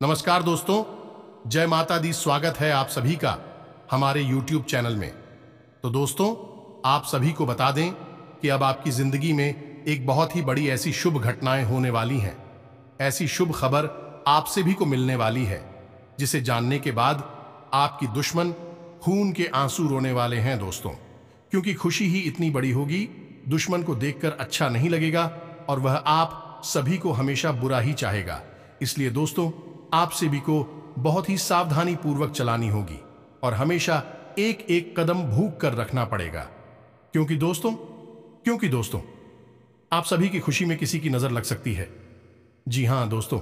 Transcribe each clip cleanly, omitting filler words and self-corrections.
नमस्कार दोस्तों, जय माता दी। स्वागत है आप सभी का हमारे YouTube चैनल में। तो दोस्तों, आप सभी को बता दें कि अब आपकी जिंदगी में एक बहुत ही बड़ी ऐसी शुभ घटनाएं होने वाली हैं। ऐसी शुभ खबर आपसे भी को मिलने वाली है जिसे जानने के बाद आपकी दुश्मन खून के आंसू रोने वाले हैं दोस्तों, क्योंकि खुशी ही इतनी बड़ी होगी, दुश्मन को देखकर अच्छा नहीं लगेगा और वह आप सभी को हमेशा बुरा ही चाहेगा। इसलिए दोस्तों, आपसे भी को बहुत ही सावधानी पूर्वक चलानी होगी और हमेशा एक एक कदम भूख कर रखना पड़ेगा, क्योंकि दोस्तों आप सभी की खुशी में किसी की नजर लग सकती है। जी हां दोस्तों,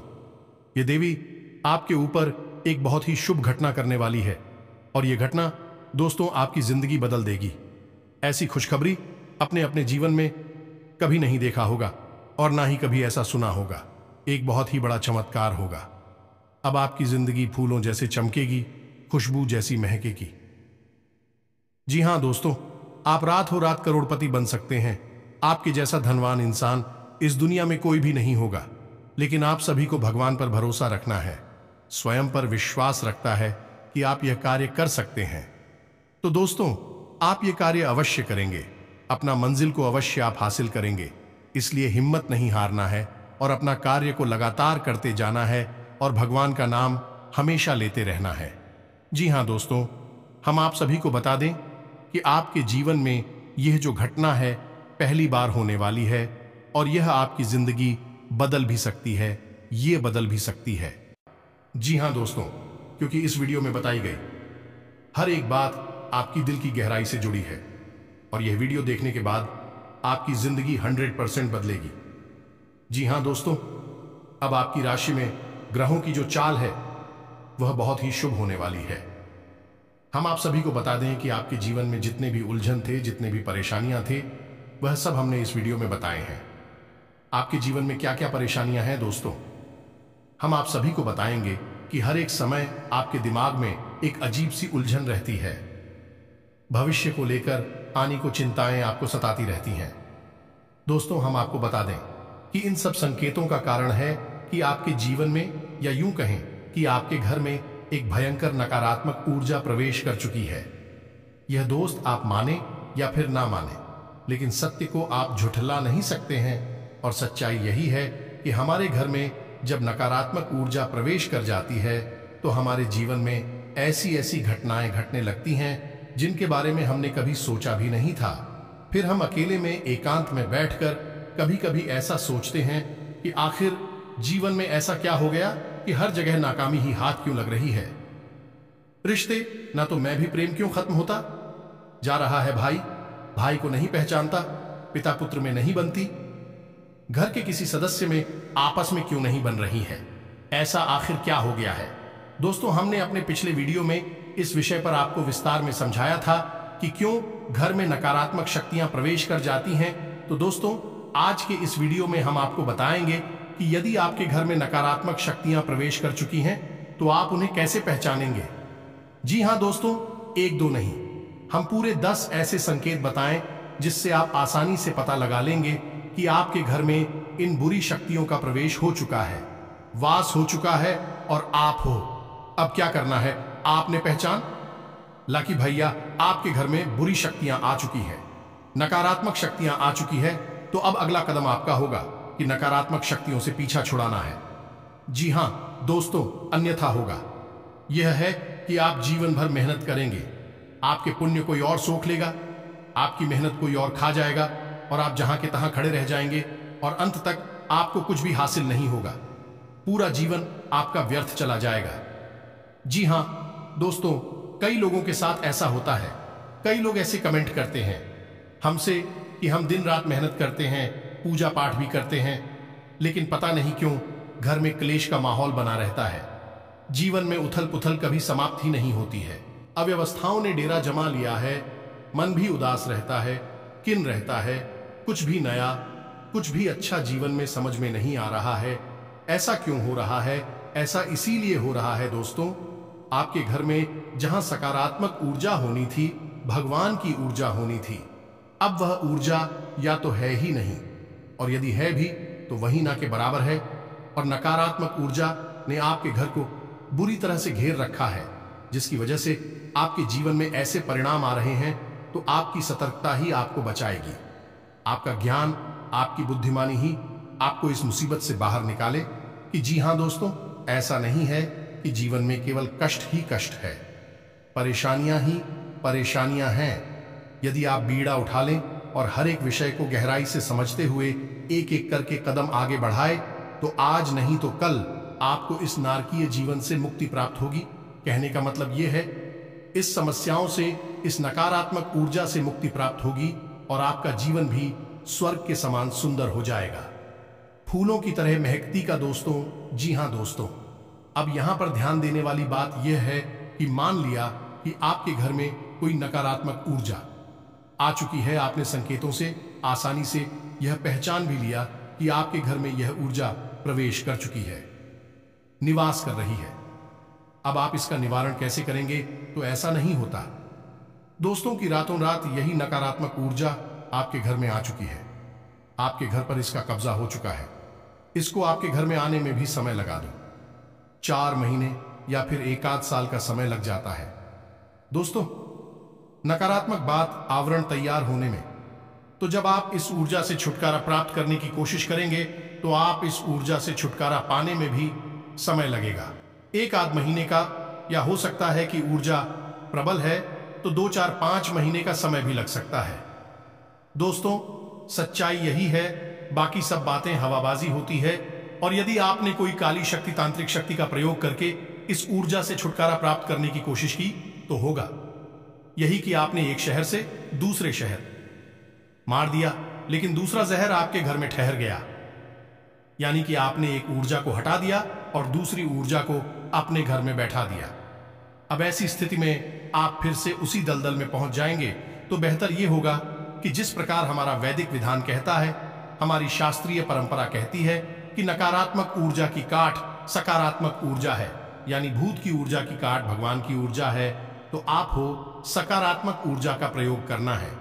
ये देवी आपके ऊपर एक बहुत ही शुभ घटना करने वाली है और यह घटना दोस्तों आपकी जिंदगी बदल देगी। ऐसी खुशखबरी अपने अपने जीवन में कभी नहीं देखा होगा और ना ही कभी ऐसा सुना होगा। एक बहुत ही बड़ा चमत्कार होगा। अब आपकी जिंदगी फूलों जैसे चमकेगी, खुशबू जैसी महकेगी। जी हां दोस्तों, आप रातों रात करोड़पति बन सकते हैं। आपके जैसा धनवान इंसान इस दुनिया में कोई भी नहीं होगा, लेकिन आप सभी को भगवान पर भरोसा रखना है, स्वयं पर विश्वास रखता है कि आप यह कार्य कर सकते हैं। तो दोस्तों, आप यह कार्य अवश्य करेंगे, अपना मंजिल को अवश्य आप हासिल करेंगे। इसलिए हिम्मत नहीं हारना है और अपना कार्य को लगातार करते जाना है और भगवान का नाम हमेशा लेते रहना है। जी हां दोस्तों, हम आप सभी को बता दें कि आपके जीवन में यह जो घटना है पहली बार होने वाली है और यह आपकी जिंदगी बदल भी सकती है, ये बदल भी सकती है। जी हां दोस्तों, क्योंकि इस वीडियो में बताई गई हर एक बात आपकी दिल की गहराई से जुड़ी है और यह वीडियो देखने के बाद आपकी जिंदगी 100% बदलेगी। जी हां दोस्तों, अब आपकी राशि में ग्रहों की जो चाल है वह बहुत ही शुभ होने वाली है। हम आप सभी को बता दें कि आपके जीवन में जितने भी उलझन थे, जितने भी परेशानियां थे, वह सब हमने इस वीडियो में बताए हैं। आपके जीवन में क्या क्या परेशानियां हैं दोस्तों, हम आप सभी को बताएंगे कि हर एक समय आपके दिमाग में एक अजीब सी उलझन रहती है। भविष्य को लेकर आने को चिंताएं आपको सताती रहती हैं। दोस्तों, हम आपको बता दें कि इन सब संकेतों का कारण है कि आपके जीवन में, या यूं कहें कि आपके घर में एक भयंकर नकारात्मक ऊर्जा प्रवेश कर चुकी है। यह दोस्त आप माने या फिर ना माने, लेकिन सत्य को आप झुठला नहीं सकते हैं और सच्चाई यही है कि हमारे घर में जब नकारात्मक ऊर्जा प्रवेश कर जाती है तो हमारे जीवन में ऐसी ऐसी घटनाएं घटने लगती हैं जिनके बारे में हमने कभी सोचा भी नहीं था। फिर हम अकेले में एकांत में बैठकर कभी कभी ऐसा सोचते हैं कि आखिर जीवन में ऐसा क्या हो गया कि हर जगह नाकामी ही हाथ क्यों लग रही है। रिश्ते, ना तो मैं भी प्रेम क्यों खत्म होता जा रहा है, भाई को नहीं पहचानता, पिता पुत्र में नहीं बनती, घर के किसी सदस्य में आपस में क्यों नहीं बन रही है, ऐसा आखिर क्या हो गया है। दोस्तों, हमने अपने पिछले वीडियो में इस विषय पर आपको विस्तार में समझाया था कि क्यों घर में नकारात्मक शक्तियां प्रवेश कर जाती हैं। तो दोस्तों, आज के इस वीडियो में हम आपको बताएंगे कि यदि आपके घर में नकारात्मक शक्तियां प्रवेश कर चुकी हैं तो आप उन्हें कैसे पहचानेंगे। जी हां दोस्तों, एक दो नहीं, हम पूरे 10 ऐसे संकेत बताएं जिससे आप आसानी से पता लगा लेंगे कि आपके घर में इन बुरी शक्तियों का प्रवेश हो चुका है, वास हो चुका है और आप हो। अब क्या करना है, आपने पहचान ला कि भैया आपके घर में बुरी शक्तियां आ चुकी है, नकारात्मक शक्तियां आ चुकी है, तो अब अगला कदम आपका होगा कि नकारात्मक शक्तियों से पीछा छुड़ाना है। जी हां दोस्तों, अन्यथा होगा यह है कि आप जीवन भर मेहनत करेंगे, आपके पुण्य कोई और सोख लेगा, आपकी मेहनत कोई और खा जाएगा और आप जहां के तहां खड़े रह जाएंगे और अंत तक आपको कुछ भी हासिल नहीं होगा। पूरा जीवन आपका व्यर्थ चला जाएगा। जी हां दोस्तों, कई लोगों के साथ ऐसा होता है। कई लोग ऐसे कमेंट करते हैं हमसे कि हम दिन रात मेहनत करते हैं, पूजा पाठ भी करते हैं, लेकिन पता नहीं क्यों घर में क्लेश का माहौल बना रहता है। जीवन में उथल पुथल कभी समाप्त ही नहीं होती है। अव्यवस्थाओं ने डेरा जमा लिया है, मन भी उदास रहता है, किन रहता है, कुछ भी नया, कुछ भी अच्छा जीवन में समझ में नहीं आ रहा है। ऐसा क्यों हो रहा है? ऐसा इसीलिए हो रहा है दोस्तों, आपके घर में जहां सकारात्मक ऊर्जा होनी थी, भगवान की ऊर्जा होनी थी, अब वह ऊर्जा या तो है ही नहीं, और यदि है भी तो वही ना के बराबर है, और नकारात्मक ऊर्जा ने आपके घर को बुरी तरह से घेर रखा है, जिसकी वजह से आपके जीवन में ऐसे परिणाम आ रहे हैं, तो आपकी सतर्कता ही आपको बचाएगी। आपका ज्ञान, आपकी बुद्धिमानी ही आपको इस मुसीबत से बाहर निकाले कि जी हां दोस्तों, ऐसा नहीं है कि जीवन में केवल कष्ट ही कष्ट है, परेशानियां ही परेशानियां हैं। यदि आप बीड़ा उठा लें और हर एक विषय को गहराई से समझते हुए एक एक करके कदम आगे बढ़ाए, तो आज नहीं तो कल आपको इस नारकीय जीवन से मुक्ति प्राप्त होगी। कहने का मतलब यह है, इस समस्याओं से, इस नकारात्मक ऊर्जा से मुक्ति प्राप्त होगी और आपका जीवन भी स्वर्ग के समान सुंदर हो जाएगा, फूलों की तरह महकती का दोस्तों। जी हां दोस्तों, अब यहां पर ध्यान देने वाली बात यह है कि मान लिया कि आपके घर में कोई नकारात्मक ऊर्जा आ चुकी है। आपने संकेतों से आसानी से यह पहचान भी लिया कि आपके घर में यह ऊर्जा प्रवेश कर चुकी है, निवास कर रही है। अब आप इसका निवारण कैसे करेंगे? तो ऐसा नहीं होता दोस्तों कि रातों रात यही नकारात्मक ऊर्जा आपके घर में आ चुकी है, आपके घर पर इसका कब्जा हो चुका है। इसको आपके घर में आने में भी समय लगा दो, 4 महीने या फिर 1 आध साल का समय लग जाता है दोस्तों, नकारात्मक बात आवरण तैयार होने में। तो जब आप इस ऊर्जा से छुटकारा प्राप्त करने की कोशिश करेंगे, तो आप इस ऊर्जा से छुटकारा पाने में भी समय लगेगा, 1 आध महीने का, या हो सकता है कि ऊर्जा प्रबल है तो 2, 4, 5 महीने का समय भी लग सकता है। दोस्तों, सच्चाई यही है, बाकी सब बातें हवाबाजी होती है। और यदि आपने कोई काली शक्ति, तांत्रिक शक्ति का प्रयोग करके इस ऊर्जा से छुटकारा प्राप्त करने की कोशिश की, तो होगा यही कि आपने एक शहर से दूसरे शहर मार दिया, लेकिन दूसरा जहर आपके घर में ठहर गया। यानी कि आपने एक ऊर्जा को हटा दिया और दूसरी ऊर्जा को अपने घर में बैठा दिया। अब ऐसी स्थिति में आप फिर से उसी दलदल में पहुंच जाएंगे। तो बेहतर यह होगा कि जिस प्रकार हमारा वैदिक विधान कहता है, हमारी शास्त्रीय परंपरा कहती है कि नकारात्मक ऊर्जा की काट सकारात्मक ऊर्जा है, यानी भूत की ऊर्जा की काट भगवान की ऊर्जा है, तो आप हो सकारात्मक ऊर्जा का प्रयोग करना है।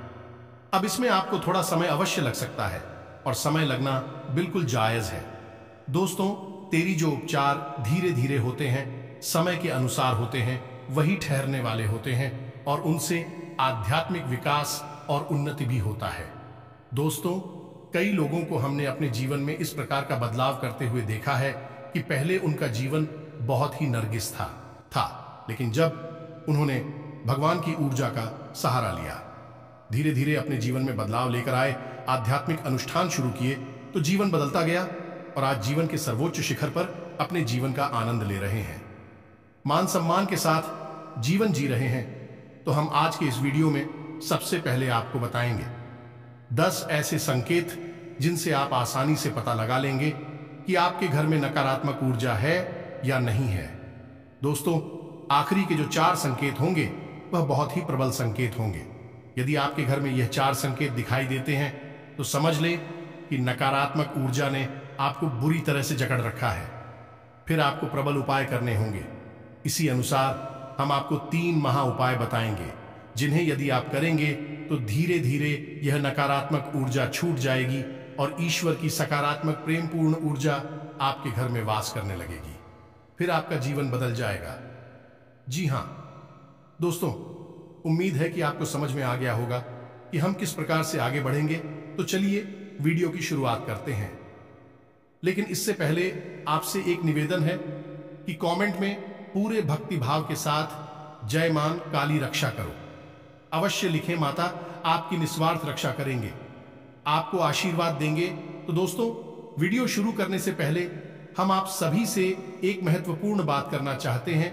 अब इसमें आपको थोड़ा समय अवश्य लग सकता है, और समय लगना बिल्कुल जायज है दोस्तों। तेरी जो उपचार धीरे धीरे होते हैं, समय के अनुसार होते हैं, वही ठहरने वाले होते हैं, और उनसे आध्यात्मिक विकास और उन्नति भी होता है। दोस्तों, कई लोगों को हमने अपने जीवन में इस प्रकार का बदलाव करते हुए देखा है कि पहले उनका जीवन बहुत ही नरगिस था, लेकिन जब उन्होंने भगवान की ऊर्जा का सहारा लिया, धीरे धीरे अपने जीवन में बदलाव लेकर आए, आध्यात्मिक अनुष्ठान शुरू किए, तो जीवन बदलता गया और आज जीवन के सर्वोच्च शिखर पर अपने जीवन का आनंद ले रहे हैं, मान सम्मान के साथ जीवन जी रहे हैं। तो हम आज के इस वीडियो में सबसे पहले आपको बताएंगे 10 ऐसे संकेत जिनसे आप आसानी से पता लगा लेंगे कि आपके घर में नकारात्मक ऊर्जा है या नहीं है। दोस्तों, आखिरी के जो 4 संकेत होंगे वह बहुत ही प्रबल संकेत होंगे। यदि आपके घर में यह 4 संकेत दिखाई देते हैं, तो समझ लें कि नकारात्मक ऊर्जा ने आपको बुरी तरह से जकड़ रखा है। फिर आपको प्रबल उपाय करने होंगे। इसी अनुसार हम आपको 3 महा उपाय बताएंगे, जिन्हें यदि आप करेंगे तो धीरे धीरे यह नकारात्मक ऊर्जा छूट जाएगी और ईश्वर की सकारात्मक प्रेमपूर्ण ऊर्जा आपके घर में वास करने लगेगी। फिर आपका जीवन बदल जाएगा। जी हां दोस्तों, उम्मीद है कि आपको समझ में आ गया होगा कि हम किस प्रकार से आगे बढ़ेंगे। तो चलिए वीडियो की शुरुआत करते हैं। लेकिन इससे पहले आपसे एक निवेदन है कि कमेंट में पूरे भक्ति भाव के साथ जय मान काली रक्षा करो अवश्य लिखें। माता आपकी निस्वार्थ रक्षा करेंगे, आपको आशीर्वाद देंगे। तो दोस्तों, वीडियो शुरू करने से पहले हम आप सभी से एक महत्वपूर्ण बात करना चाहते हैं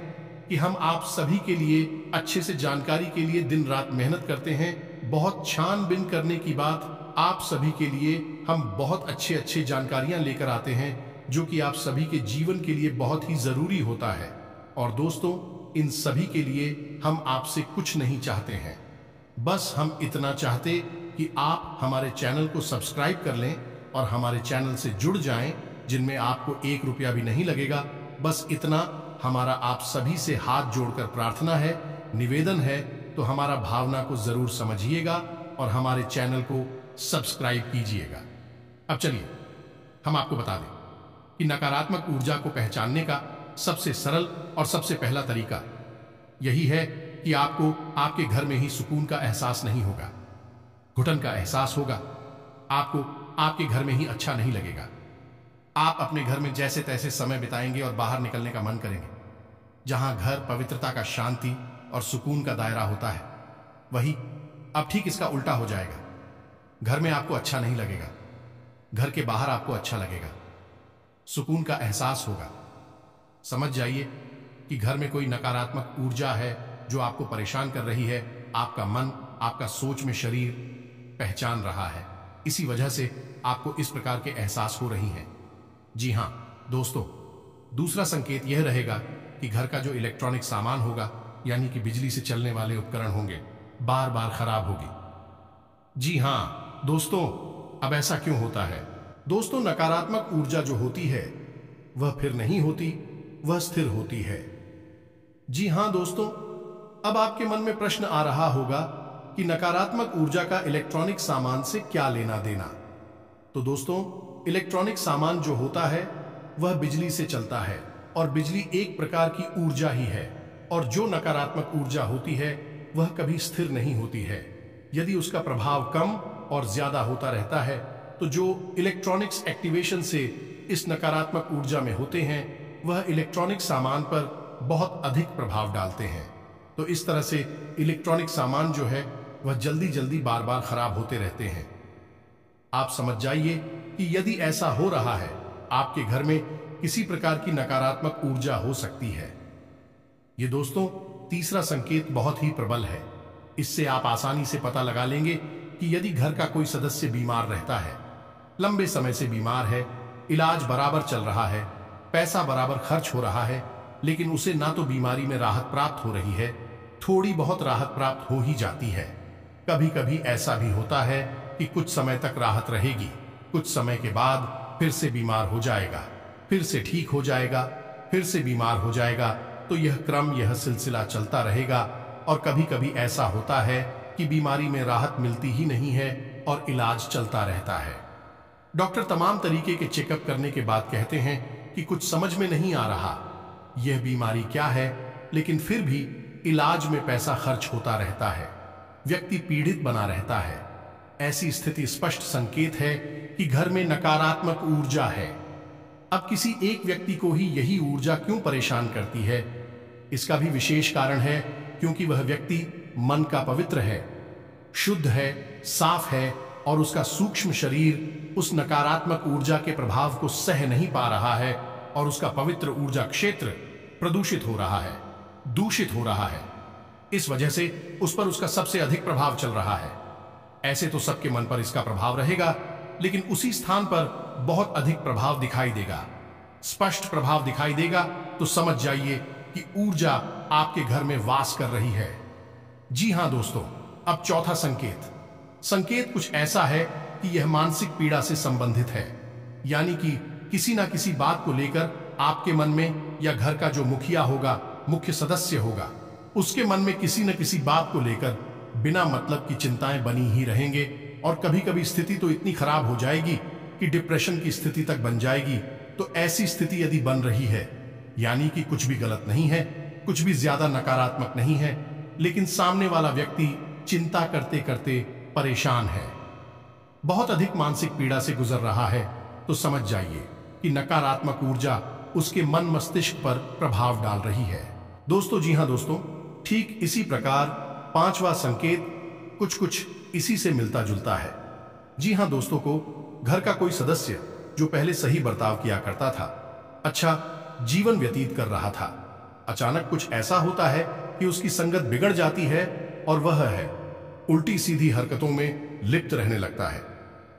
कि हम आप सभी के लिए अच्छे से जानकारी के लिए दिन रात मेहनत करते हैं। बहुत छानबीन करने की बात, आप सभी के लिए हम बहुत अच्छी जानकारियां लेकर आते हैं, जो कि आप सभी के जीवन के लिए बहुत ही जरूरी होता है। और दोस्तों, इन सभी के लिए हम आपसे कुछ नहीं चाहते हैं, बस हम इतना चाहते कि आप हमारे चैनल को सब्सक्राइब कर लें और हमारे चैनल से जुड़ जाएं, जिनमें आपको 1 रुपया भी नहीं लगेगा। बस इतना हमारा आप सभी से हाथ जोड़कर प्रार्थना है, निवेदन है। तो हमारा भावना को जरूर समझिएगा और हमारे चैनल को सब्सक्राइब कीजिएगा। अब चलिए हम आपको बता दें कि नकारात्मक ऊर्जा को पहचानने का सबसे सरल और सबसे पहला तरीका यही है कि आपको आपके घर में ही सुकून का एहसास नहीं होगा, घुटन का एहसास होगा। आपको आपके घर में ही अच्छा नहीं लगेगा। आप अपने घर में जैसे तैसे समय बिताएंगे और बाहर निकलने का मन करेंगे। जहां घर पवित्रता का, शांति और सुकून का दायरा होता है, वही अब ठीक इसका उल्टा हो जाएगा। घर में आपको अच्छा नहीं लगेगा, घर के बाहर आपको अच्छा लगेगा, सुकून का एहसास होगा। समझ जाइए कि घर में कोई नकारात्मक ऊर्जा है जो आपको परेशान कर रही है। आपका मन, आपका सोच में शरीर पहचान रहा है। इसी वजह से आपको इस प्रकार के एहसास हो रही हैं। जी हां दोस्तों, दूसरा संकेत यह रहेगा कि घर का जो इलेक्ट्रॉनिक सामान होगा, यानी कि बिजली से चलने वाले उपकरण होंगे, बार बार खराब होगी। जी हां दोस्तों, अब ऐसा क्यों होता है? दोस्तों, नकारात्मक ऊर्जा जो होती है वह फिर नहीं होती, वह स्थिर होती है। जी हां दोस्तों, अब आपके मन में प्रश्न आ रहा होगा कि नकारात्मक ऊर्जा का इलेक्ट्रॉनिक सामान से क्या लेना देना। तो दोस्तों, इलेक्ट्रॉनिक सामान जो होता है वह बिजली से चलता है और बिजली एक प्रकार की ऊर्जा ही है। और जो नकारात्मक ऊर्जा होती है वह कभी स्थिर नहीं होती है। यदि उसका प्रभाव कम और ज्यादा होता रहता है, तो जो इलेक्ट्रॉनिक्स एक्टिवेशन से इस नकारात्मक ऊर्जा में होते हैं वह इलेक्ट्रॉनिक सामान पर बहुत अधिक प्रभाव डालते हैं। तो इस तरह से इलेक्ट्रॉनिक सामान जो है वह जल्दी जल्दी बार बार खराब होते रहते हैं। आप समझ जाइए कि यदि ऐसा हो रहा है, आपके घर में किसी प्रकार की नकारात्मक ऊर्जा हो सकती है। ये दोस्तों तीसरा संकेत बहुत ही प्रबल है। इससे आप आसानी से पता लगा लेंगे कि यदि घर का कोई सदस्य बीमार रहता है, लंबे समय से बीमार है, इलाज बराबर चल रहा है, पैसा बराबर खर्च हो रहा है, लेकिन उसे ना तो बीमारी में राहत प्राप्त हो रही है, थोड़ी बहुत राहत प्राप्त हो ही जाती है। कभी कभी ऐसा भी होता है कि कुछ समय तक राहत रहेगी, कुछ समय के बाद फिर से बीमार हो जाएगा, फिर से ठीक हो जाएगा, फिर से बीमार हो जाएगा। तो यह क्रम, यह सिलसिला चलता रहेगा। और कभी कभी ऐसा होता है कि बीमारी में राहत मिलती ही नहीं है और इलाज चलता रहता है। डॉक्टर तमाम तरीके के चेकअप करने के बाद कहते हैं कि कुछ समझ में नहीं आ रहा यह बीमारी क्या है, लेकिन फिर भी इलाज में पैसा खर्च होता रहता है, व्यक्ति पीड़ित बना रहता है। ऐसी स्थिति स्पष्ट संकेत है कि घर में नकारात्मक ऊर्जा है। अब किसी एक व्यक्ति को ही यही ऊर्जा क्यों परेशान करती है? इसका भी विशेष कारण है, क्योंकि वह व्यक्ति मन का पवित्र है, शुद्ध है, साफ है और उसका सूक्ष्म शरीर उस नकारात्मक ऊर्जा के प्रभाव को सह नहीं पा रहा है और उसका पवित्र ऊर्जा क्षेत्र प्रदूषित हो रहा है, दूषित हो रहा है। इस वजह से उस पर उसका सबसे अधिक प्रभाव चल रहा है। ऐसे तो सबके मन पर इसका प्रभाव रहेगा, लेकिन उसी स्थान पर बहुत अधिक प्रभाव दिखाई देगा, स्पष्ट प्रभाव दिखाई देगा। तो समझ जाइए कि ऊर्जा आपके घर में वास कर रही है। जी हां दोस्तों, अब चौथा संकेत कुछ ऐसा है कि यह मानसिक पीड़ा से संबंधित है। यानी कि किसी ना किसी बात को लेकर आपके मन में, या घर का जो मुखिया होगा, मुख्य सदस्य होगा, उसके मन में किसी न किसी बात को लेकर बिना मतलब की चिंताएं बनी ही रहेंगे। और कभी कभी स्थिति तो इतनी खराब हो जाएगी कि डिप्रेशन की स्थिति तक बन जाएगी। तो ऐसी स्थिति यदि बन रही है, यानी कि कुछ भी गलत नहीं है, कुछ भी ज्यादा नकारात्मक नहीं है, लेकिन सामने वाला व्यक्ति चिंता करते करते परेशान है, बहुत अधिक मानसिक पीड़ा से गुजर रहा है, तो समझ जाइए कि नकारात्मक ऊर्जा उसके मन मस्तिष्क पर प्रभाव डाल रही है। दोस्तों, जी हां दोस्तों, ठीक इसी प्रकार पांचवा संकेत कुछ इसी से मिलता जुलता है। जी हां दोस्तों, को घर का कोई सदस्य जो पहले सही बर्ताव किया करता था, अच्छा जीवन व्यतीत कर रहा था, अचानक कुछ ऐसा होता है कि उसकी संगत बिगड़ जाती है और वह है उल्टी सीधी हरकतों में लिप्त रहने लगता है।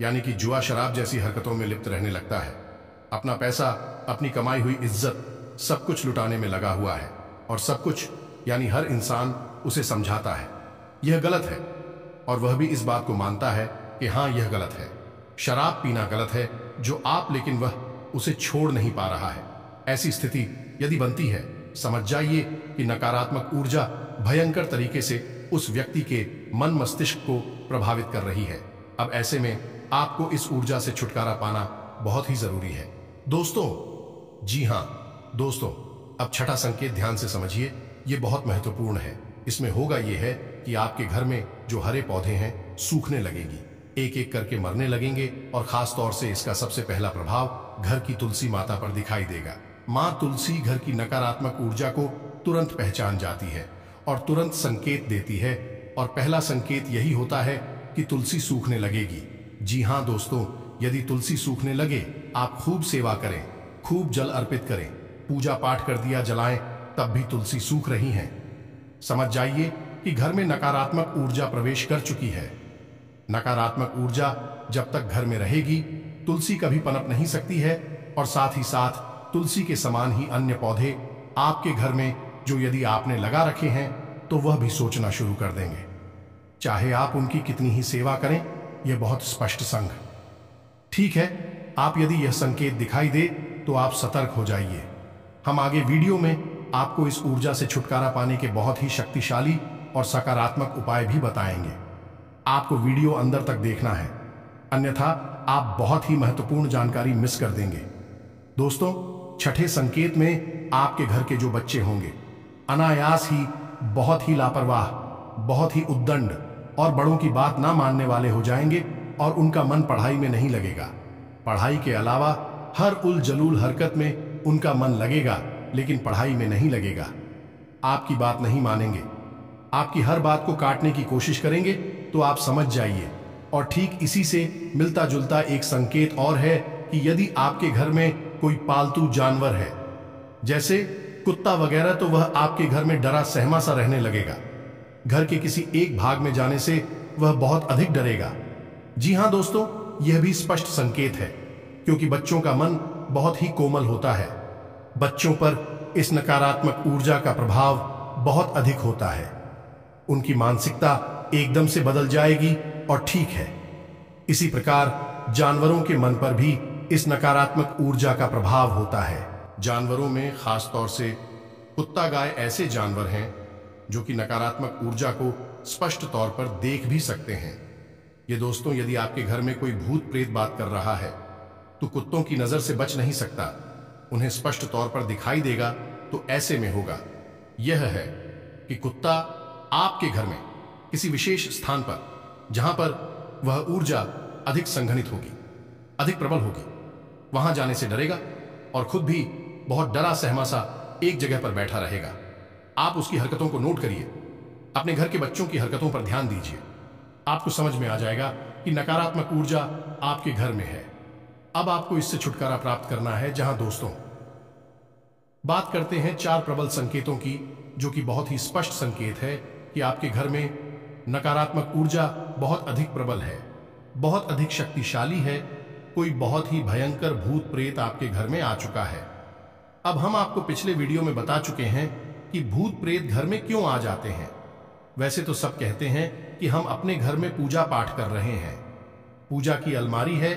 यानी कि जुआ शराब जैसी हरकतों में लिप्त रहने लगता है। अपना पैसा, अपनी कमाई हुई इज्जत सब कुछ लुटाने में लगा हुआ है और सब कुछ यानी हर इंसान उसे समझाता है यह गलत है, और वह भी इस बात को मानता है कि हाँ यह गलत है, शराब पीना गलत है जो आप, लेकिन वह उसे छोड़ नहीं पा रहा है। ऐसी स्थिति यदि बनती है, समझ जाइए कि नकारात्मक ऊर्जा भयंकर तरीके से उस व्यक्ति के मन मस्तिष्क को प्रभावित कर रही है। अब ऐसे में आपको इस ऊर्जा से छुटकारा पाना बहुत ही जरूरी है दोस्तों। जी हां दोस्तों, अब छठा संकेत ध्यान से समझिए, ये बहुत महत्वपूर्ण है। इसमें होगा ये है कि आपके घर में जो हरे पौधे हैं सूखने लगेंगी, एक एक करके मरने लगेंगे और खास तौर से इसका सबसे पहला प्रभाव घर की तुलसी माता पर दिखाई देगा। मां तुलसी घर की नकारात्मक ऊर्जा को तुरंत पहचान जाती है और तुरंत संकेत देती है, और पहला संकेत यही होता है कि तुलसी सूखने लगेगी। जी हां दोस्तों, यदि तुलसी सूखने लगे, आप खूब सेवा करें, खूब जल अर्पित करें, पूजा पाठ कर दिया जलाएं, तब भी तुलसी सूख रही हैं, समझ जाइए कि घर में नकारात्मक ऊर्जा प्रवेश कर चुकी है। नकारात्मक ऊर्जा जब तक घर में रहेगी, तुलसी कभी पनप नहीं सकती है, और साथ ही साथ तुलसी के समान ही अन्य पौधे आपके घर में जो यदि आपने लगा रखे हैं तो वह भी सोचना शुरू कर देंगे, चाहे आप उनकी कितनी ही सेवा करें। यह बहुत स्पष्ट संग। ठीक है, आप यदि यह संकेत दिखाई दे तो आप सतर्क हो जाइए। हम आगे वीडियो में आपको इस ऊर्जा से छुटकारा पाने के बहुत ही शक्तिशाली और सकारात्मक उपाय भी बताएंगे। आपको वीडियो अंदर तक देखना है, अन्यथा आप बहुत ही महत्वपूर्ण जानकारी मिस कर देंगे। दोस्तों, छठे संकेत में आपके घर के जो बच्चे होंगे अनायास ही बहुत ही लापरवाह, बहुत ही उद्दंड और बड़ों की बात ना मानने वाले हो जाएंगे, और उनका मन पढ़ाई में नहीं लगेगा। पढ़ाई के अलावा हर उल जलूल हरकत में उनका मन लगेगा, लेकिन पढ़ाई में नहीं लगेगा। आपकी बात नहीं मानेंगे, आपकी हर बात को काटने की कोशिश करेंगे, तो आप समझ जाइए। और ठीक इसी से मिलता जुलता एक संकेत और है कि यदि आपके घर में कोई पालतू जानवर है, जैसे कुत्ता वगैरह, तो वह आपके घर में डरा सहमा सा रहने लगेगा। घर के किसी एक भाग में जाने से वह बहुत अधिक डरेगा। जी हां दोस्तों, यह भी स्पष्ट संकेत है, क्योंकि बच्चों का मन बहुत ही कोमल होता है। बच्चों पर इस नकारात्मक ऊर्जा का प्रभाव बहुत अधिक होता है। उनकी मानसिकता एकदम से बदल जाएगी, और ठीक है, इसी प्रकार जानवरों के मन पर भी इस नकारात्मक ऊर्जा का प्रभाव होता है। जानवरों में खास तौर से कुत्ता, गाय ऐसे जानवर हैं जो कि नकारात्मक ऊर्जा को स्पष्ट तौर पर देख भी सकते हैं। ये दोस्तों, यदि आपके घर में कोई भूत प्रेत बात कर रहा है तो कुत्तों की नजर से बच नहीं सकता, उन्हें स्पष्ट तौर पर दिखाई देगा। तो ऐसे में होगा यह है कि कुत्ता आपके घर में किसी विशेष स्थान पर, जहां पर वह ऊर्जा अधिक संघनित होगी, अधिक प्रबल होगी, वहां जाने से डरेगा और खुद भी बहुत डरा सहमा सा एक जगह पर बैठा रहेगा। आप उसकी हरकतों को नोट करिए, अपने घर के बच्चों की हरकतों पर ध्यान दीजिए। आपको समझ में आ जाएगा कि नकारात्मक ऊर्जा आपके घर में है। अब आपको इससे छुटकारा प्राप्त करना है। जहां दोस्तों, बात करते हैं 4 प्रबल संकेतों की, जो कि बहुत ही स्पष्ट संकेत है कि आपके घर में नकारात्मक ऊर्जा बहुत अधिक प्रबल है, बहुत अधिक शक्तिशाली है। कोई बहुत ही भयंकर भूत प्रेत आपके घर में आ चुका है। अब हम आपको पिछले वीडियो में बता चुके हैं कि भूत प्रेत घर में क्यों आ जाते हैं। वैसे तो सब कहते हैं कि हम अपने घर में पूजा पाठ कर रहे हैं, पूजा की अलमारी है,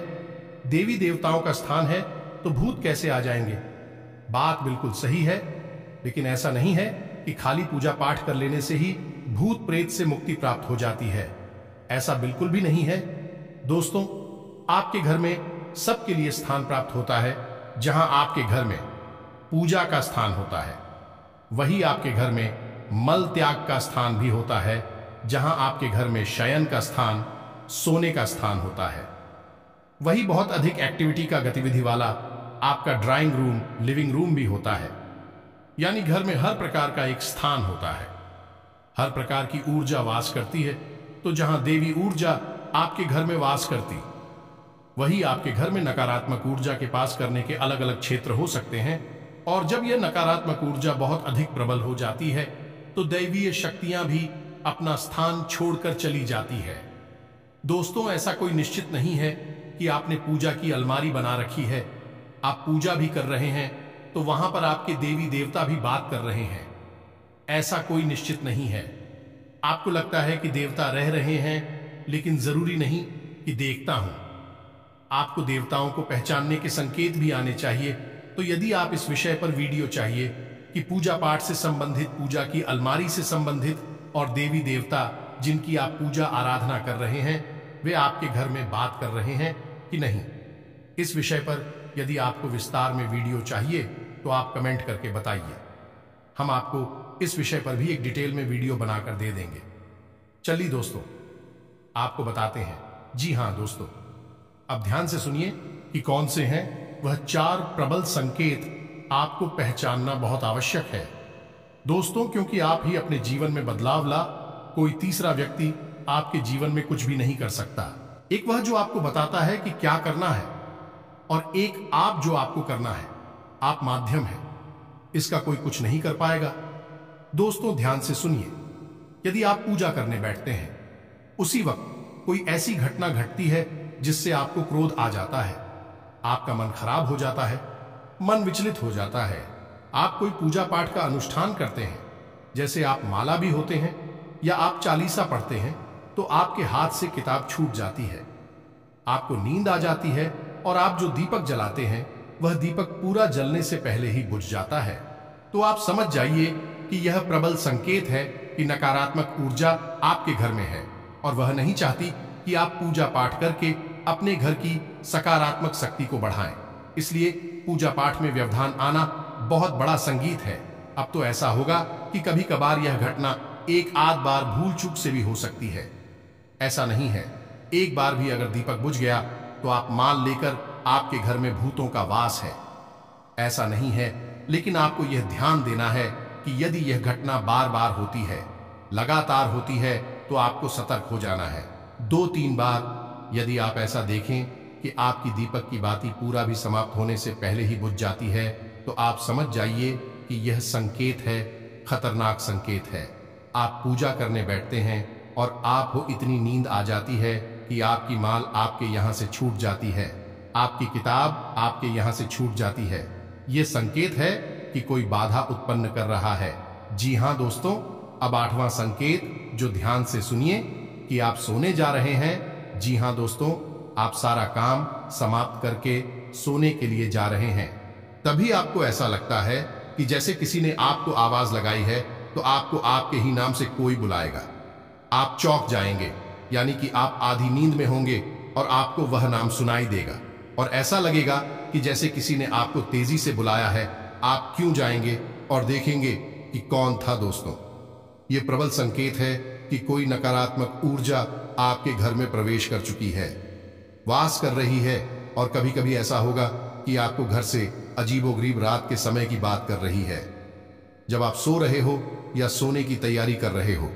देवी देवताओं का स्थान है, तो भूत कैसे आ जाएंगे। बात बिल्कुल सही है, लेकिन ऐसा नहीं है कि खाली पूजा पाठ कर लेने से ही भूत प्रेत से मुक्ति प्राप्त हो जाती है। ऐसा बिल्कुल भी नहीं है। दोस्तों, आपके घर में सबके लिए स्थान प्राप्त होता है। जहां आपके घर में पूजा का स्थान होता है, वही आपके घर में मल त्याग का स्थान भी होता है। जहां आपके घर में शयन का स्थान, सोने का स्थान होता है, वही बहुत अधिक एक्टिविटी का गतिविधि वाला आपका ड्राइंग रूम, लिविंग रूम भी होता है। यानी घर में हर प्रकार का एक स्थान होता है, हर प्रकार की ऊर्जा वास करती है। तो जहां देवी ऊर्जा आपके घर में वास करती, वही आपके घर में नकारात्मक ऊर्जा के पास करने के अलग अलग क्षेत्र हो सकते हैं। और जब यह नकारात्मक ऊर्जा बहुत अधिक प्रबल हो जाती है, तो दैवीय शक्तियां भी अपना स्थान छोड़कर चली जाती है। दोस्तों, ऐसा कोई निश्चित नहीं है कि आपने पूजा की अलमारी बना रखी है, आप पूजा भी कर रहे हैं, तो वहां पर आपके देवी देवता भी बात कर रहे हैं। ऐसा कोई निश्चित नहीं है। आपको लगता है कि देवता रह रहे हैं, लेकिन जरूरी नहीं कि देखता हूं। आपको देवताओं को पहचानने के संकेत भी आने चाहिए। तो यदि आप इस विषय पर वीडियो चाहिए कि पूजा पाठ से संबंधित, पूजा की अलमारी से संबंधित और देवी देवता जिनकी आप पूजा आराधना कर रहे हैं, वे आपके घर में बात कर रहे हैं कि नहीं, इस विषय पर यदि आपको विस्तार में वीडियो चाहिए तो आप कमेंट करके बताइए। हम आपको इस विषय पर भी एक डिटेल में वीडियो बनाकर दे देंगे। चलिए दोस्तों, आपको बताते हैं। जी हां दोस्तों, अब ध्यान से सुनिए कि कौन से हैं वह 4 प्रबल संकेत आपको पहचानना बहुत आवश्यक है दोस्तों, क्योंकि आप ही अपने जीवन में बदलाव ला, कोई तीसरा व्यक्ति आपके जीवन में कुछ भी नहीं कर सकता। एक वह जो आपको बताता है कि क्या करना है, और एक आप जो आपको करना है। आप माध्यम है, इसका कोई कुछ नहीं कर पाएगा। दोस्तों ध्यान से सुनिए, यदि आप पूजा करने बैठते हैं, उसी वक्त कोई ऐसी घटना घटती है जिससे आपको क्रोध आ जाता है, आपका मन खराब हो जाता है, मन विचलित हो जाता है। आप कोई पूजा पाठ का अनुष्ठान करते हैं, जैसे आप माला भी होते हैं या आप चालीसा पढ़ते हैं, तो आपके हाथ से किताब छूट जाती है, आपको नींद आ जाती है, और आप जो दीपक जलाते हैं वह दीपक पूरा जलने से पहले ही बुझ जाता है। तो आप समझ जाइए कि यह प्रबल संकेत है कि नकारात्मक ऊर्जा आपके घर में है, और वह नहीं चाहती कि आप पूजा पाठ करके अपने घर की सकारात्मक शक्ति को बढ़ाएं। इसलिए पूजा पाठ में व्यवधान आना बहुत बड़ा संगीत है। अब तो ऐसा होगा कि कभी कभार यह घटना एक आध बार भूल चूक से भी हो सकती है। ऐसा नहीं है, एक बार भी अगर दीपक बुझ गया तो आप मान लेकर आपके घर में भूतों का वास है। ऐसा नहीं है, लेकिन आपको यह ध्यान देना है कि यदि यह घटना बार बार होती है, लगातार होती है, तो आपको सतर्क हो जाना है। 2-3 बार यदि आप ऐसा देखें कि आपकी दीपक की बाती पूरा भी समाप्त होने से पहले ही बुझ जाती है, तो आप समझ जाइए कि यह संकेत है, खतरनाक संकेत है। आप पूजा करने बैठते हैं और आपको इतनी नींद आ जाती है कि आपकी माल आपके यहां से छूट जाती है, आपकी किताब आपके यहां से छूट जाती है। यह संकेत है कि कोई बाधा उत्पन्न कर रहा है। जी हां दोस्तों, अब 8वां संकेत जो ध्यान से सुनिए कि आप सोने जा रहे हैं। जी हां दोस्तों, आप सारा काम समाप्त करके सोने के लिए जा रहे हैं। तभी आपको ऐसा लगता है कि जैसे किसी ने आपको आवाज लगाई है, तो आपको आपके ही नाम से कोई बुलाएगा। आप चौंक जाएंगे, यानी कि आप आधी नींद में होंगे और आपको वह नाम सुनाई देगा, और ऐसा लगेगा कि जैसे किसी ने आपको तेजी से बुलाया है। आप क्यों जाएंगे और देखेंगे कि कौन था दोस्तों। यह प्रबल संकेत है कि कोई नकारात्मक ऊर्जा आपके घर में प्रवेश कर चुकी है, वास कर रही है। और कभी कभी ऐसा होगा कि आपको घर से अजीबोगरीब रात के समय की बात कर रही है, जब आप सो रहे हो या सोने की तैयारी कर रहे हो।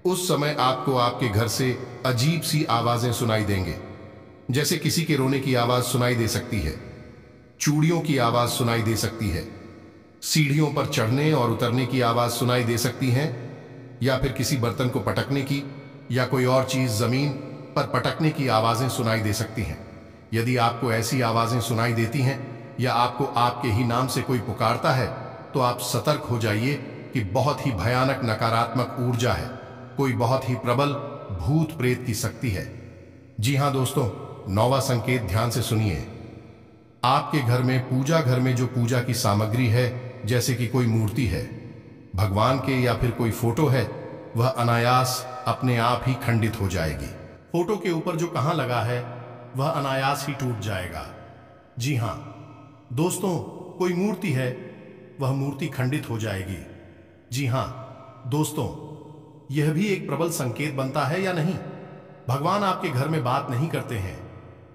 उस समय आपको आपके घर से अजीब सी आवाजें सुनाई देंगे, जैसे किसी के रोने की आवाज सुनाई दे सकती है, चूड़ियों की आवाज सुनाई दे सकती है, सीढ़ियों पर चढ़ने और उतरने की आवाज सुनाई दे सकती है, या फिर किसी बर्तन को पटकने की या कोई और चीज जमीन पर पटकने की आवाजें सुनाई दे सकती हैं। यदि आपको ऐसी आवाजें सुनाई देती हैं या आपको आपके ही नाम से कोई पुकारता है, तो आप सतर्क हो जाइए कि बहुत ही भयानक नकारात्मक ऊर्जा है, कोई बहुत ही प्रबल भूत प्रेत की शक्ति है। जी हां दोस्तों, 9वां संकेत ध्यान से सुनिए। आपके घर में, पूजा घर में जो पूजा की सामग्री है, जैसे कि कोई मूर्ति है, भगवान के या फिर कोई फोटो है, वह अनायास अपने आप ही खंडित हो जाएगी। फोटो के ऊपर जो कहां लगा है वह अनायास ही टूट जाएगा। जी हां दोस्तों, कोई मूर्ति है, वह मूर्ति खंडित हो जाएगी। जी हां दोस्तों, यह भी एक प्रबल संकेत बनता है या नहीं। भगवान आपके घर में बात नहीं करते हैं,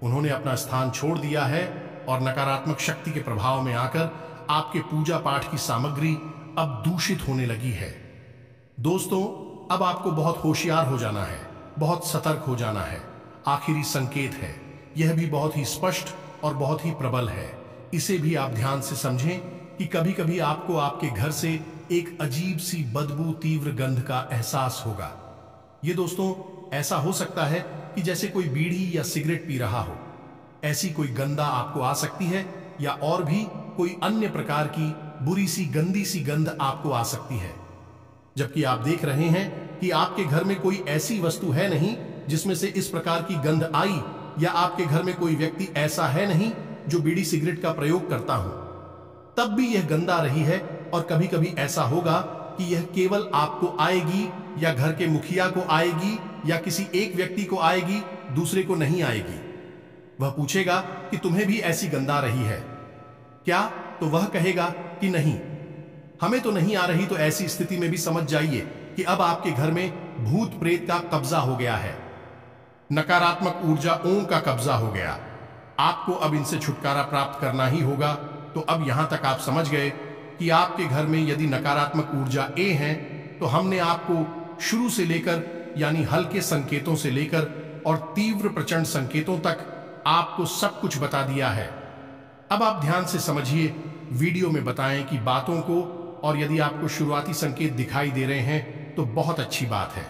उन्होंने अपना स्थान छोड़ दिया है, और नकारात्मक शक्ति के प्रभाव में आकर आपके पूजा पाठ की सामग्री अब दूषित होने लगी है। दोस्तों, अब आपको बहुत होशियार हो जाना है, बहुत सतर्क हो जाना है। आखिरी संकेत है, यह भी बहुत ही स्पष्ट और बहुत ही प्रबल है। इसे भी आप ध्यान से समझें कि कभी कभी आपको आपके घर से एक अजीब सी बदबू, तीव्र गंध का एहसास होगा। ये दोस्तों ऐसा हो सकता है कि जैसे कोई बीड़ी या सिगरेट पी रहा हो, ऐसी कोई गंधा आपको आ सकती है, या और भी कोई अन्य प्रकार की बुरी सी, गंदी सी गंध आपको आ सकती है, जबकि आप देख रहे हैं कि आपके घर में कोई ऐसी वस्तु है नहीं जिसमें से इस प्रकार की गंध आई, या आपके घर में कोई व्यक्ति ऐसा है नहीं जो बीड़ी सिगरेट का प्रयोग करता हो। तब भी यह गंध आ रही है, और कभी कभी ऐसा होगा कि यह केवल आपको आएगी, या घर के मुखिया को आएगी, या किसी एक व्यक्ति को आएगी, दूसरे को नहीं आएगी। वह पूछेगा कि तुम्हें भी ऐसी गंध आ रही है क्या, तो वह कहेगा कि नहीं। हमें तो नहीं आ रही, तो ऐसी स्थिति में भी समझ जाइए कि अब आपके घर में भूत प्रेत का कब्जा हो गया है, नकारात्मक ऊर्जा ओम का कब्जा हो गया। आपको अब इनसे छुटकारा प्राप्त करना ही होगा। तो अब यहां तक आप समझ गए कि आपके घर में यदि नकारात्मक ऊर्जा ए है, तो हमने आपको शुरू से लेकर यानी हल्के संकेतों से लेकर और तीव्र प्रचंड संकेतों तक आपको सब कुछ बता दिया है। अब आप ध्यान से समझिए, वीडियो में बताएं कि बातों को, और यदि आपको शुरुआती संकेत दिखाई दे रहे हैं तो बहुत अच्छी बात है,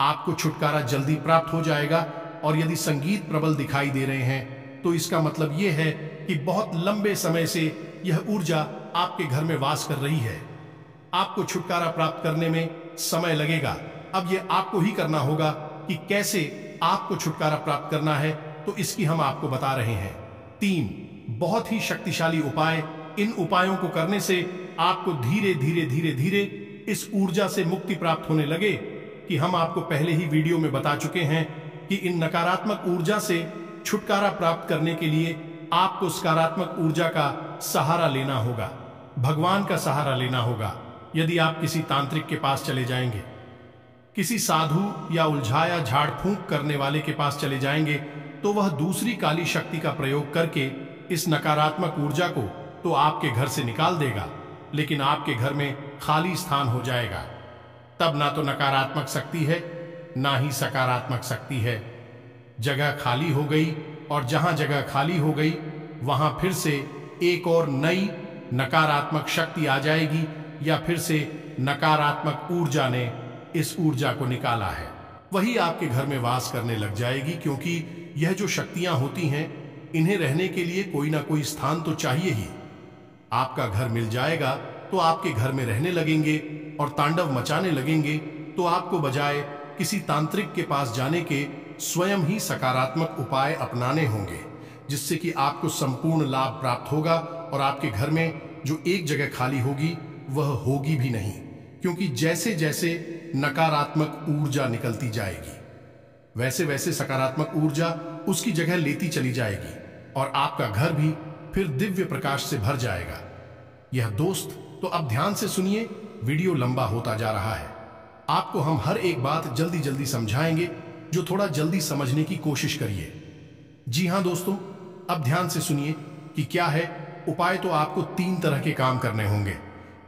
आपको छुटकारा जल्दी प्राप्त हो जाएगा। और यदि संगीत प्रबल दिखाई दे रहे हैं तो इसका मतलब यह है कि बहुत लंबे समय से यह ऊर्जा आपके घर में वास कर रही है। आपको छुटकारा प्राप्त करने में समय लगेगा। अब यह आपको ही करना होगा कि कैसे आपको छुटकारा प्राप्त करना है, तो इसकी हम आपको बता रहे हैं 3 बहुत ही शक्तिशाली उपाय। इन उपायों को करने से आपको धीरे धीरे धीरे धीरे इस ऊर्जा से मुक्ति प्राप्त होने लगे कि हम आपको पहले ही वीडियो में बता चुके हैं कि इन नकारात्मक ऊर्जा से छुटकारा प्राप्त करने के लिए आपको सकारात्मक ऊर्जा का सहारा लेना होगा, भगवान का सहारा लेना होगा। यदि आप किसी तांत्रिक के पास चले जाएंगे, किसी साधु या उलझाया झाड़ फूंक करने वाले के पास चले जाएंगे, तो वह दूसरी काली शक्ति का प्रयोग करके इस नकारात्मक ऊर्जा को तो आपके घर से निकाल देगा, लेकिन आपके घर में खाली स्थान हो जाएगा। तब ना तो नकारात्मक शक्ति है, ना ही सकारात्मक शक्ति है। जगह खाली हो गई, और जहां जगह खाली हो गई वहां फिर से एक और नई नकारात्मक शक्ति आ जाएगी, या फिर से नकारात्मक ऊर्जा ने इस ऊर्जा को निकाला है, वही आपके घर में वास करने लग जाएगी। क्योंकि यह जो शक्तियां होती हैं, इन्हें रहने के लिए कोई ना कोई स्थान तो चाहिए ही। आपका घर मिल जाएगा तो आपके घर में रहने लगेंगे और तांडव मचाने लगेंगे। तो आपको बजाय किसी तांत्रिक के पास जाने के स्वयं ही सकारात्मक उपाय अपनाने होंगे, जिससे कि आपको संपूर्ण लाभ प्राप्त होगा। और आपके घर में जो एक जगह खाली होगी वह होगी भी नहीं, क्योंकि जैसे जैसे नकारात्मक ऊर्जा निकलती जाएगी, वैसे वैसे सकारात्मक ऊर्जा उसकी जगह लेती चली जाएगी, और आपका घर भी फिर दिव्य प्रकाश से भर जाएगा। यह दोस्त, तो अब ध्यान से सुनिए, वीडियो लंबा होता जा रहा है। आपको हम हर एक बात जल्दी जल्दी समझाएंगे, जो थोड़ा जल्दी समझने की कोशिश करिए। जी हां दोस्तों, अब ध्यान से सुनिए कि क्या है उपाय। तो आपको 3 तरह के काम करने होंगे।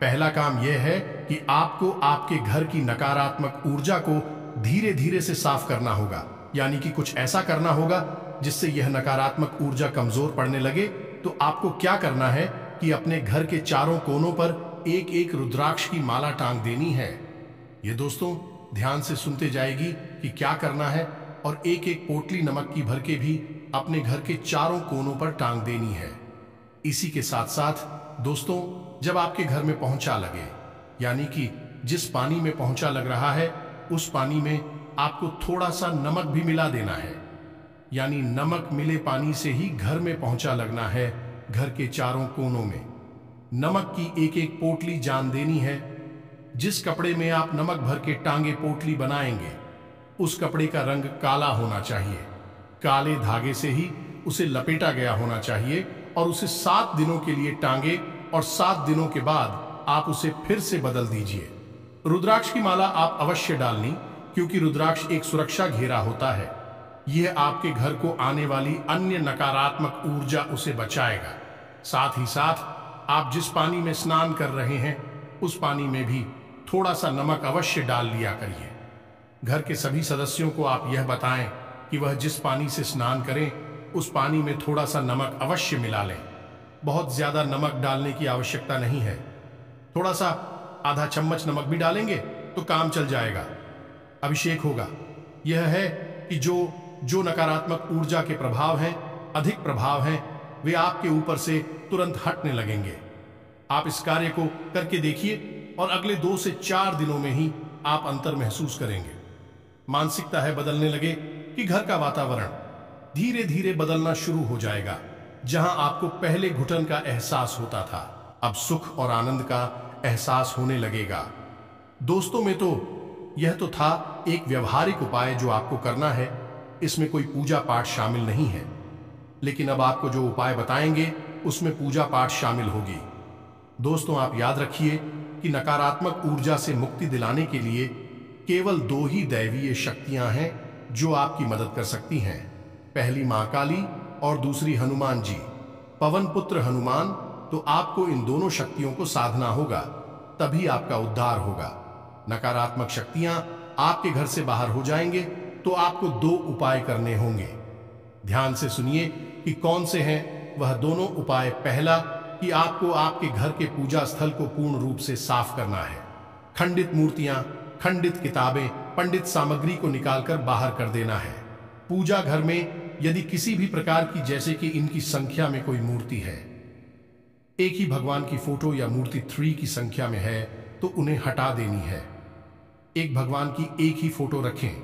पहला काम यह है कि आपको आपके घर की नकारात्मक ऊर्जा को धीरे धीरे से साफ करना होगा, यानी कि कुछ ऐसा करना होगा जिससे यह नकारात्मक ऊर्जा कमजोर पड़ने लगे। तो आपको क्या करना है कि अपने घर के चारों कोनों पर एक एक रुद्राक्ष की माला टांग देनी है। ये दोस्तों ध्यान से सुनते जाएगी कि क्या करना है, और एक एक पोटली नमक की भर के भी अपने घर के चारों कोनों पर टांग देनी है। इसी के साथ साथ दोस्तों, जब आपके घर में पहुंचा लगे, यानी कि जिस पानी में पहुंचा लग रहा है उस पानी में आपको थोड़ा सा नमक भी मिला देना है, यानी नमक मिले पानी से ही घर में पहुंचा लगना है। घर के चारों कोनों में नमक की एक एक पोटली जान देनी है। जिस कपड़े में आप नमक भर के टांगे पोटली बनाएंगे, उस कपड़े का रंग काला होना चाहिए, काले धागे से ही उसे लपेटा गया होना चाहिए, और उसे 7 दिनों के लिए टांगे, और 7 दिनों के बाद आप उसे फिर से बदल दीजिए। रुद्राक्ष की माला आप अवश्य डालनी, क्योंकि रुद्राक्ष एक सुरक्षा घेरा होता है। यह आपके घर को आने वाली अन्य नकारात्मक ऊर्जा उसे बचाएगा। साथ ही साथ आप जिस पानी में स्नान कर रहे हैं उस पानी में भी थोड़ा सा नमक अवश्य डाल लिया करिए। घर के सभी सदस्यों को आप यह बताएं कि वह जिस पानी से स्नान करें उस पानी में थोड़ा सा नमक अवश्य मिला लें। बहुत ज्यादा नमक डालने की आवश्यकता नहीं है, थोड़ा सा आधा चम्मच नमक भी डालेंगे तो काम चल जाएगा। अभिषेक होगा। यह है कि जो नकारात्मक ऊर्जा के प्रभाव हैं, अधिक प्रभाव हैं, वे आपके ऊपर से तुरंत हटने लगेंगे। आप इस कार्य को करके देखिए और अगले 2 से 4 दिनों में ही आप अंतर महसूस करेंगे। मानसिकता है बदलने लगे कि घर का वातावरण धीरे धीरे बदलना शुरू हो जाएगा। जहां आपको पहले घुटन का एहसास होता था, अब सुख और आनंद का एहसास होने लगेगा। दोस्तों में तो यह तो था एक व्यवहारिक उपाय जो आपको करना है, इसमें कोई पूजा पाठ शामिल नहीं है। लेकिन अब आपको जो उपाय बताएंगे उसमें पूजा पाठ शामिल होगी। दोस्तों, आप याद रखिए कि नकारात्मक ऊर्जा से मुक्ति दिलाने के लिए केवल दो ही दैवीय शक्तियां हैं जो आपकी मदद कर सकती हैं। पहली मां काली और दूसरी हनुमान जी, पवन पुत्र हनुमान। तो आपको इन दोनों शक्तियों को साधना होगा, तभी आपका उद्धार होगा। नकारात्मक शक्तियां आपके घर से बाहर हो जाएंगे तो आपको दो उपाय करने होंगे। ध्यान से सुनिए कि कौन से हैं वह दोनों उपाय। पहला, कि आपको आपके घर के पूजा स्थल को पूर्ण रूप से साफ करना है। खंडित मूर्तियां, खंडित किताबें, पंडित सामग्री को निकालकर बाहर कर देना है। पूजा घर में यदि किसी भी प्रकार की, जैसे कि इनकी संख्या में कोई मूर्ति है, एक ही भगवान की फोटो या मूर्ति 3 की संख्या में है, तो उन्हें हटा देनी है। एक भगवान की एक ही फोटो रखें,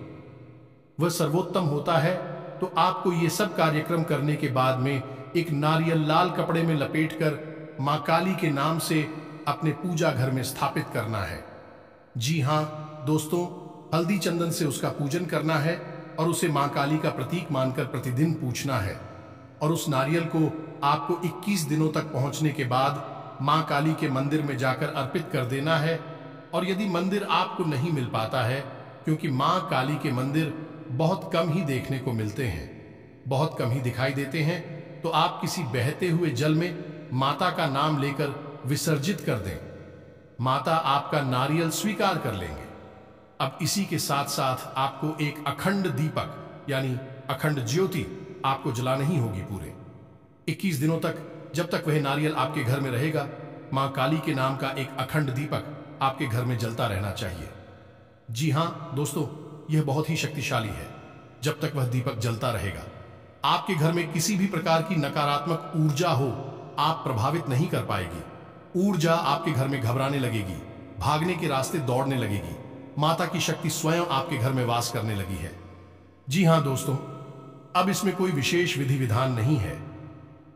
वह सर्वोत्तम होता है। तो आपको ये सब कार्यक्रम करने के बाद में एक नारियल लाल कपड़े में लपेटकर मां काली के नाम से अपने पूजा घर में स्थापित करना है। जी हां दोस्तों, हल्दी चंदन से उसका पूजन करना है और उसे मां काली का प्रतीक मानकर प्रतिदिन पूछना है। और उस नारियल को आपको 21 दिनों तक पहुंचने के बाद मां काली के मंदिर में जाकर अर्पित कर देना है। और यदि मंदिर आपको नहीं मिल पाता है, क्योंकि मां काली के मंदिर बहुत कम ही देखने को मिलते हैं, बहुत कम ही दिखाई देते हैं, तो आप किसी बहते हुए जल में माता का नाम लेकर विसर्जित कर दें। माता आपका नारियल स्वीकार कर लेंगे। अब इसी के साथ साथ आपको एक अखंड दीपक यानी अखंड ज्योति आपको जलानी ही होगी पूरे 21 दिनों तक। जब तक वह नारियल आपके घर में रहेगा, मां काली के नाम का एक अखंड दीपक आपके घर में जलता रहना चाहिए। जी हां दोस्तों, यह बहुत ही शक्तिशाली है। जब तक वह दीपक जलता रहेगा, आपके घर में किसी भी प्रकार की नकारात्मक ऊर्जा हो, आप प्रभावित नहीं कर पाएगी। ऊर्जा आपके घर में घबराने लगेगी, भागने के रास्ते दौड़ने लगेगी। माता की शक्ति स्वयं आपके घर में वास करने लगी है। जी हां दोस्तों, अब इसमें कोई विशेष विधि विधान नहीं है,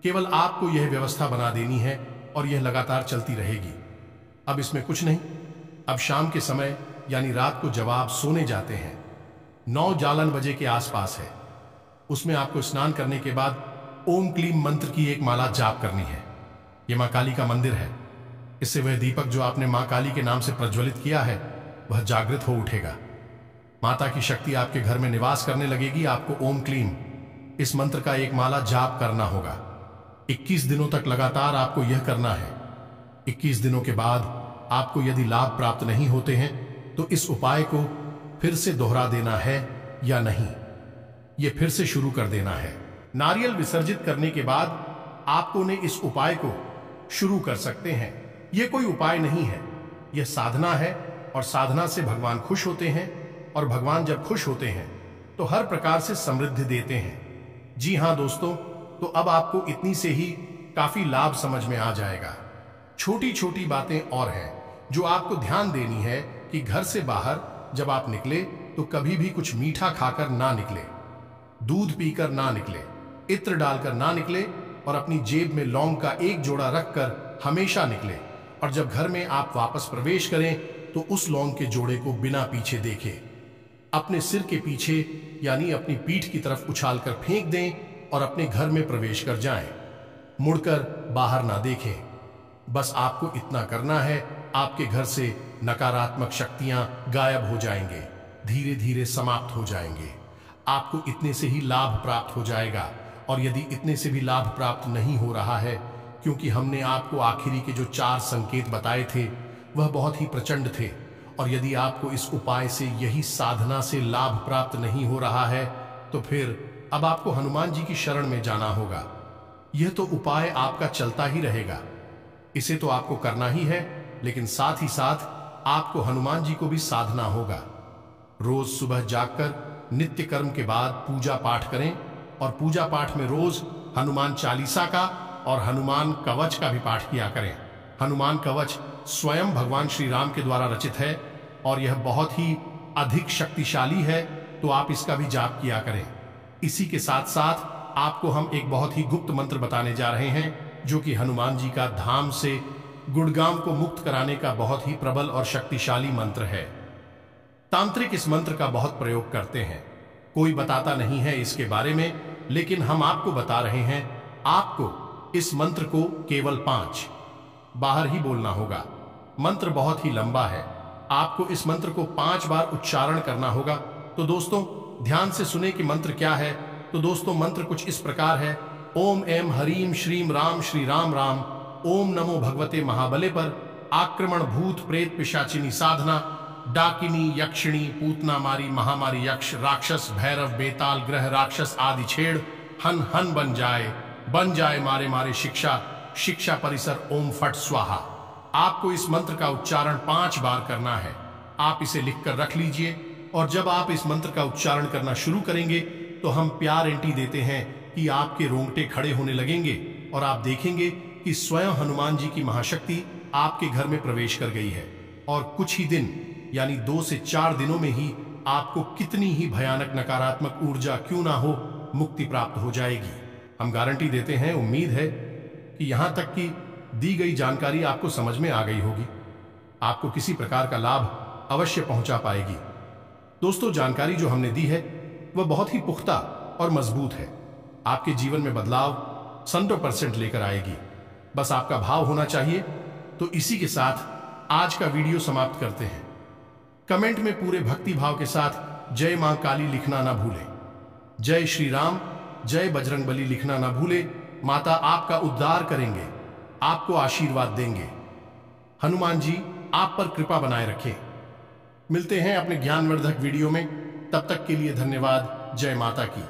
केवल आपको यह व्यवस्था बना देनी है और यह लगातार चलती रहेगी। अब इसमें कुछ नहीं। अब शाम के समय यानी रात को जब आप सोने जाते हैं, 9 जालन बजे के आसपास है, उसमें आपको स्नान करने के बाद ओम क्लीम मंत्र की एक माला जाप करनी है। यह मां काली का मंदिर है। इससे वह दीपक जो आपने मां काली के नाम से प्रज्वलित किया है, वह जागृत हो उठेगा। माता की शक्ति आपके घर में निवास करने लगेगी। आपको ओम क्लीम इस मंत्र का एक माला जाप करना होगा। 21 दिनों तक लगातार आपको यह करना है। 21 दिनों के बाद आपको यदि लाभ प्राप्त नहीं होते हैं, तो इस उपाय को फिर से दोहरा देना है या नहीं, यह फिर से शुरू कर देना है। नारियल विसर्जित करने के बाद आपको ने इस उपाय को शुरू कर सकते हैं। यह कोई उपाय नहीं है, यह साधना है। और साधना से भगवान खुश होते हैं, और भगवान जब खुश होते हैं तो हर प्रकार से समृद्धि देते हैं। जी हां दोस्तों, तो अब आपको इतनी से ही काफी लाभ समझ में आ जाएगा। छोटी छोटी बातें और हैं जो आपको ध्यान देनी है कि घर से बाहर जब आप निकले तो कभी भी कुछ मीठा खाकर ना निकले, दूध पीकर ना निकले, इत्र डालकर ना निकले, और अपनी जेब में लौंग का एक जोड़ा रखकर हमेशा निकले। और जब घर में आप वापस प्रवेश करें तो उस लौंग के जोड़े को बिना पीछे देखे अपने सिर के पीछे यानी अपनी पीठ की तरफ उछालकर फेंक दें और अपने घर में प्रवेश कर जाएं। मुड़कर बाहर ना देखें। बस आपको इतना करना है, आपके घर से नकारात्मक शक्तियां गायब हो जाएंगे, धीरे धीरे समाप्त हो जाएंगे। आपको इतने से ही लाभ प्राप्त हो जाएगा। और यदि इतने से भी लाभ प्राप्त नहीं हो रहा है, क्योंकि हमने आपको आखिरी के जो 4 संकेत बताए थे वह बहुत ही प्रचंड थे, और यदि आपको इस उपाय से, यही साधना से लाभ प्राप्त नहीं हो रहा है, तो फिर अब आपको हनुमान जी की शरण में जाना होगा। यह तो उपाय आपका चलता ही रहेगा, इसे तो आपको करना ही है, लेकिन साथ ही साथ आपको हनुमान जी को भी साधना होगा। रोज सुबह जागकर नित्य कर्म के बाद पूजा पाठ करें, और पूजा पाठ में रोज हनुमान चालीसा का और हनुमान कवच का भी पाठ किया करें। हनुमान कवच स्वयं भगवान श्री राम के द्वारा रचित है और यह बहुत ही अधिक शक्तिशाली है, तो आप इसका भी जाप किया करें। इसी के साथ साथ आपको हम एक बहुत ही गुप्त मंत्र बताने जा रहे हैं, जो कि हनुमान जी का धाम से गुड़गांव को मुक्त कराने का बहुत ही प्रबल और शक्तिशाली मंत्र है। तांत्रिक इस मंत्र का बहुत प्रयोग करते हैं, कोई बताता नहीं है इसके बारे में, लेकिन हम आपको बता रहे हैं। आपको इस मंत्र को केवल बाहर ही बोलना होगा। मंत्र बहुत ही लंबा है, आपको इस मंत्र को 5 बार उच्चारण करना होगा। तो दोस्तों ध्यान से सुने कि मंत्र क्या है। तो दोस्तों मंत्र कुछ इस प्रकार है। ओम एम हरीम श्रीम राम श्री राम राम। ओम नमो भगवते महाबले पर। आक्रमण भूत प्रेत पिशाचिनी साधना, डाकिनी यक्षिणी पूतना मारी महामारी यक्ष राक्षस भैरव बेताल ग्रह राक्षस आदि छेड़ हन हन बन जाए मारे मारे शिक्षा शिक्षा परिसर ओम फट स्वाहा। आपको इस मंत्र का उच्चारण 5 बार करना है। आप इसे लिखकर रख लीजिए और जब आप इस मंत्र का उच्चारण करना शुरू करेंगे तो हम गारंटी देते हैं कि आपके रोंगटे खड़े होने लगेंगे और आप देखेंगे कि स्वयं हनुमान जी की महाशक्ति आपके घर में प्रवेश कर गई है। और कुछ ही दिन यानी 2 से 4 दिनों में ही आपको कितनी ही भयानक नकारात्मक ऊर्जा क्यों ना हो, मुक्ति प्राप्त हो जाएगी। हम गारंटी देते हैं। उम्मीद है कि यहां तक कि दी गई जानकारी आपको समझ में आ गई होगी, आपको किसी प्रकार का लाभ अवश्य पहुंचा पाएगी। दोस्तों जानकारी जो हमने दी है वह बहुत ही पुख्ता और मजबूत है, आपके जीवन में बदलाव 100% लेकर आएगी। बस आपका भाव होना चाहिए। तो इसी के साथ आज का वीडियो समाप्त करते हैं। कमेंट में पूरे भक्ति भाव के साथ जय मां काली लिखना ना भूलें। जय श्री राम, जय बजरंगबली लिखना ना भूले। माता आपका उद्धार करेंगे, आपको आशीर्वाद देंगे। हनुमान जी आप पर कृपा बनाए रखें। मिलते हैं अपने ज्ञानवर्धक वीडियो में, तब तक के लिए धन्यवाद। जय माता की।